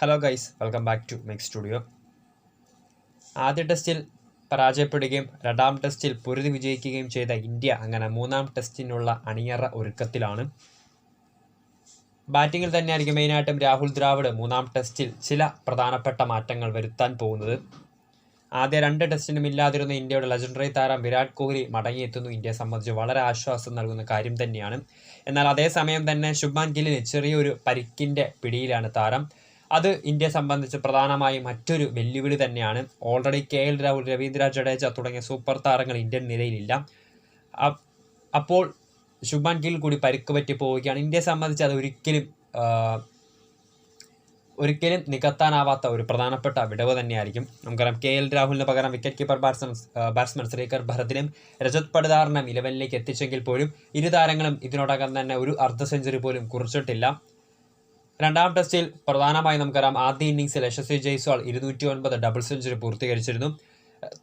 Hello guys, welcome back to Mech studio. ആദ്യ ടെസ്റ്റിൽ പരാജയപ്പെടുകയും രണ്ടാം ടെസ്റ്റിൽ പൊരുതി വിജയിക്കുകയും ചെയ്ത ഇന്ത്യ അങ്ങനെ മൂന്നാം ടെസ്റ്റിനുള്ള അണിയറ ഒരുക്കത്തിലാണ്. ബാറ്റിങ്ങിൽ തന്നെയായിരിക്കും മെയിനായിട്ടും രാഹുൽ ദ്രാവിഡ് മൂന്നാം ടെസ്റ്റിൽ ചില പ്രധാനപ്പെട്ട മാറ്റങ്ങൾ വരുത്താൻ പോകുന്നത്. ആദ്യ രണ്ട് ടെസ്റ്റിനും ഇല്ലാതിരുന്ന ഇന്ത്യയുടെ ലെജൻഡറി താരം വിരാട് കോഹ്ലി മടങ്ങിയെത്തുന്നു ഇന്ത്യയെ സംബന്ധിച്ച് വളരെ ആശ്വാസം നൽകുന്ന കാര്യം തന്നെയാണ്. എന്നാൽ അതേസമയം തന്നെ ശുഭ്മാൻ ഗില്ലിന് ചെറിയൊരു പരിക്കിൻ്റെ പിടിയിലാണ് താരം. അത് ഇന്ത്യയെ സംബന്ധിച്ച് പ്രധാനമായും മറ്റൊരു വെല്ലുവിളി തന്നെയാണ്. ഓൾറെഡി KL രാഹുൽ, രവീന്ദ്ര ജഡേജ തുടങ്ങിയ സൂപ്പർ താരങ്ങൾ ഇന്ത്യൻ നിരയിലില്ല. അപ്പോൾ ശുഭ്മാൻ ഗിൽ കൂടി പരിക്ക് പറ്റി പോവുകയാണ്. ഇന്ത്യയെ സംബന്ധിച്ച് അത് ഒരിക്കലും നികത്താനാവാത്ത ഒരു പ്രധാനപ്പെട്ട വിടവ് തന്നെയായിരിക്കും. നമുക്കറിയാം KL രാഹുലിന് പകരം വിക്കറ്റ് കീപ്പർ ബാറ്റ്സ്മാൻ ശ്രീകർ ഭരത്തിനും രജത് പടിദാറിനും 11ലേക്ക് എത്തിച്ചെങ്കിൽ പോലും ഇരു താരങ്ങളും ഇതിനോടകം തന്നെ ഒരു അർദ്ധ സെഞ്ചുറി പോലും കുറിച്ചിട്ടില്ല. രണ്ടാം ടെസ്റ്റിൽ പ്രധാനമായും നമുക്കറിയാം ആദ്യ ഇന്നിംഗ്സിൽ യശസ്വി ജയ്സ്വാൾ 209 ഡബിൾ സെഞ്ചുറി പൂർത്തീകരിച്ചിരുന്നു.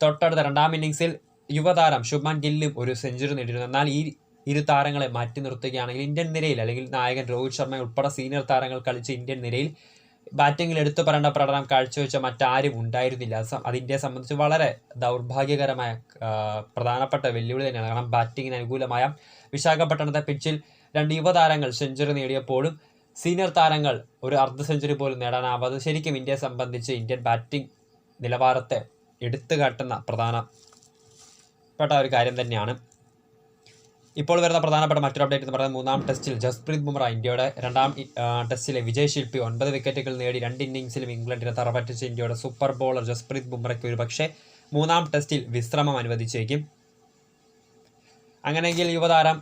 തൊട്ടടുത്ത രണ്ടാം ഇന്നിംഗ്സിൽ യുവതാരം ശുഭ്മാൻ ഗില്ലും ഒരു സെഞ്ചുറി നേടിയിരുന്നു. എന്നാൽ ഈ ഇരു താരങ്ങളെ മാറ്റി നിർത്തുകയാണെങ്കിൽ ഇന്ത്യൻ നിരയിൽ അല്ലെങ്കിൽ നായകൻ രോഹിത് ശർമ്മ ഉൾപ്പെടെ സീനിയർ താരങ്ങൾ കളിച്ച ഇന്ത്യൻ നിരയിൽ ബാറ്റിങ്ങിൽ എടുത്തു പറയേണ്ട പ്രകടനം കാഴ്ചവെച്ച മറ്റാരും ഉണ്ടായിരുന്നില്ല. അത് ഇന്ത്യയെ സംബന്ധിച്ച് വളരെ ദൗർഭാഗ്യകരമായ പ്രധാനപ്പെട്ട വെല്ലുവിളി തന്നെയാണ്. കാരണം ബാറ്റിങ്ങിന് അനുകൂലമായ വിശാഖപട്ടണത്തെ പിച്ചിൽ രണ്ട് യുവതാരങ്ങൾ സെഞ്ചുറി നേടിയപ്പോഴും സീനിയർ താരങ്ങൾ ഒരു അർദ്ധ സെഞ്ചുറി പോലും നേടാനാവാതെ ശരിക്കും ഇന്ത്യയെ സംബന്ധിച്ച് ഇന്ത്യൻ ബാറ്റിംഗ് നിലവാരത്തെ എടുത്തു കാട്ടുന്ന പ്രധാനപ്പെട്ട ഒരു കാര്യം തന്നെയാണ്. ഇപ്പോൾ വരുന്ന പ്രധാനപ്പെട്ട മറ്റൊരു അപ്ഡേറ്റ് എന്ന് പറയുന്നത് മൂന്നാം ടെസ്റ്റിൽ ജസ്പ്രീത് ബുംറ ഇന്ത്യയുടെ രണ്ടാം ടെസ്റ്റിലെ വിജയ് ശില്പി 9 വിക്കറ്റുകൾ നേടി 2 ഇന്നിംഗ്സിലും ഇംഗ്ലണ്ടിനെ തറപറ്റിച്ച ഇന്ത്യയുടെ സൂപ്പർ ബോളർ ജസ്പ്രീത് ബുംറയ്ക്ക് ഒരുപക്ഷെ മൂന്നാം ടെസ്റ്റിൽ വിശ്രമം അനുവദിച്ചേക്കും. അങ്ങനെയെങ്കിൽ യുവതാരം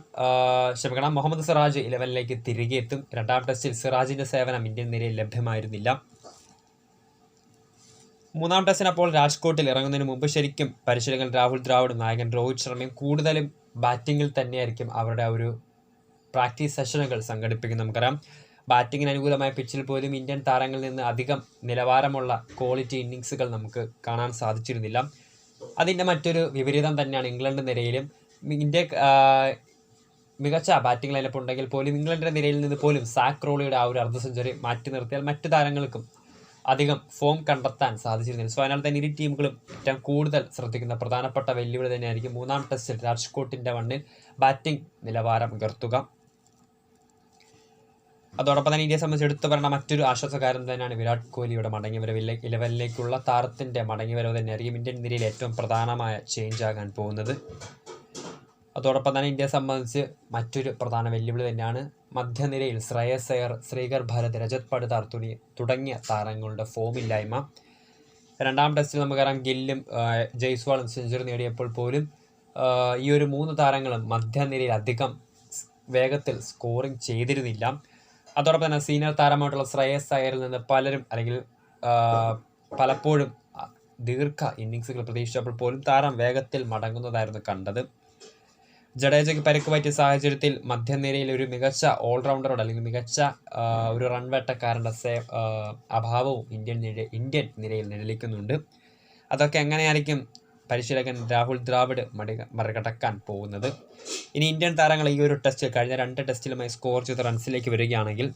മുഹമ്മദ് സിറാജ് 11ലേക്ക് തിരികെ എത്തും. രണ്ടാം ടെസ്റ്റിൽ സിറാജിന്റെ സേവനം ഇന്ത്യൻ നിരയിൽ ലഭ്യമായിരുന്നില്ല. മൂന്നാം ടെസ്റ്റിന് അപ്പോൾ രാജ്കോട്ടിൽ ഇറങ്ങുന്നതിന് മുമ്പ് ശരിക്കും പരിശീലകൻ രാഹുൽ ദ്രാവിഡും നായകൻ രോഹിത് ശർമ്മയും കൂടുതലും ബാറ്റിങ്ങിൽ തന്നെയായിരിക്കും അവരുടെ ഒരു പ്രാക്ടീസ് സെഷനുകൾ സംഘടിപ്പിക്കുന്നത്. നമുക്കറിയാം ബാറ്റിങ്ങിന് അനുകൂലമായ പിച്ചിൽ പോലും ഇന്ത്യൻ താരങ്ങളിൽ നിന്ന് അധികം നിലവാരമുള്ള ക്വാളിറ്റി ഇന്നിങ്സുകൾ നമുക്ക് കാണാൻ സാധിച്ചിരുന്നില്ല. അതിൻ്റെ മറ്റൊരു വിപരീതം തന്നെയാണ് ഇംഗ്ലണ്ട് നിരയിലും. ഇന്ത്യ മികച്ച ബാറ്റിംഗ് ലൈനപ്പ് ഉണ്ടെങ്കിൽ പോലും ഇംഗ്ലണ്ടിൻ്റെ നിരയിൽ നിന്ന് പോലും സാക് ക്രോളിയുടെ ആ ഒരു അർദ്ധ സെഞ്ചുറി മാറ്റി നിർത്തിയാൽ മറ്റു താരങ്ങൾക്കും അധികം ഫോം കണ്ടെത്താൻ സാധിച്ചിരുന്നില്ല. സോ അതിനാൽ തന്നെ ഇരു ടീമുകളും ഏറ്റവും കൂടുതൽ ശ്രദ്ധിക്കുന്ന പ്രധാനപ്പെട്ട വെല്ലുവിളി തന്നെയായിരിക്കും മൂന്നാം ടെസ്റ്റിൽ രാജ്കോട്ടിൻ്റെ മണ്ണിൽ ബാറ്റിംഗ് നിലവാരം ഉയർത്തുക. അതോടൊപ്പം തന്നെ ഇന്ത്യയെ സംബന്ധിച്ച് എടുത്തു പറയുന്ന മറ്റൊരു ആശ്വാസകാരം തന്നെയാണ് വിരാട് കോഹ്ലിയുടെ മടങ്ങിവരവ്. 11ലേക്കുള്ള താരത്തിൻ്റെ മടങ്ങിവരവ് തന്നെയായിരിക്കും ഇന്ത്യൻ നിരയിൽ ഏറ്റവും പ്രധാനമായ ചേഞ്ച് ആകാൻ പോകുന്നത്. അതോടൊപ്പം തന്നെ ഇന്ത്യയെ സംബന്ധിച്ച് മറ്റൊരു പ്രധാന വെല്ലുവിളി തന്നെയാണ് മധ്യനിരയിൽ ശ്രേയസ് അയ്യർ, ശ്രീകർ ഭരത്, രജത് പടിദാർ തുടങ്ങിയ താരങ്ങളുടെ ഫോമില്ലായ്മ. രണ്ടാം ടെസ്റ്റിൽ നമുക്കറിയാം ഗില്ലും ജയ്സ്വാളും സെഞ്ചുറി നേടിയപ്പോൾ പോലും ഈ ഒരു 3 താരങ്ങളും മധ്യനിരയിൽ അധികം വേഗത്തിൽ സ്കോറിംഗ് ചെയ്തിരുന്നില്ല. അതോടൊപ്പം തന്നെ സീനിയർ താരമായിട്ടുള്ള ശ്രേയസ് അയ്യറിൽ നിന്ന് പലരും അല്ലെങ്കിൽ പലപ്പോഴും ദീർഘ ഇന്നിങ്സുകൾ പ്രതീക്ഷിച്ചപ്പോൾ പോലും താരം വേഗത്തിൽ മടങ്ങുന്നതായിരുന്നു കണ്ടത്. ജഡേജയ്ക്ക് പരിക്ക് പറ്റിയ സാഹചര്യത്തിൽ മധ്യനിരയിൽ ഒരു മികച്ച ഓൾറൗണ്ടറുടെ അല്ലെങ്കിൽ മികച്ച ഒരു റൺവേട്ടക്കാരൻ്റെ അഭാവവും ഇന്ത്യൻ നിരയിൽ നിഴലിക്കുന്നുണ്ട്. അതൊക്കെ എങ്ങനെയായിരിക്കും പരിശീലകൻ രാഹുൽ ദ്രാവിഡ് മറികടക്കാൻ പോകുന്നത്? ഇനി ഇന്ത്യൻ താരങ്ങൾ ഈ ഒരു ടെസ്റ്റ് കഴിഞ്ഞ 2 ടെസ്റ്റിലുമായി സ്കോർ ചെയ്ത റൺസിലേക്ക് വരികയാണെങ്കിൽ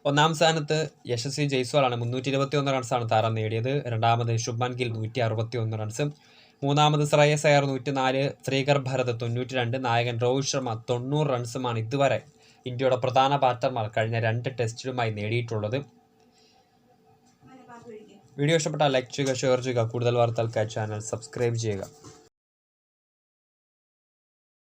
ഒന്നാം സ്ഥാനത്ത് യശസ്വി ജയ്സ്വാളാണ്. 321 റൺസാണ് താരം നേടിയത്. രണ്ടാമത് ശുഭ്മാൻ ഗിൽ 161 റൺസ്. മൂന്നാമത് ശ്രേയസ് അയ്യർ 104, ശ്രീകർ ഭരത് 92, നായകൻ രോഹിത് ശർമ്മ 90 റൺസുമാണ് ഇതുവരെ ഇന്ത്യയുടെ പ്രധാന ബാറ്റർമാർ കഴിഞ്ഞ 2 ടെസ്റ്റിലുമായി നേടിയിട്ടുള്ളത്. വീഡിയോ ഇഷ്ടപ്പെട്ടാൽ ലൈക്ക് ചെയ്യുക, ഷെയർ ചെയ്യുക. കൂടുതൽ വാർത്തകൾക്കായി ചാനൽ സബ്സ്ക്രൈബ് ചെയ്യുക.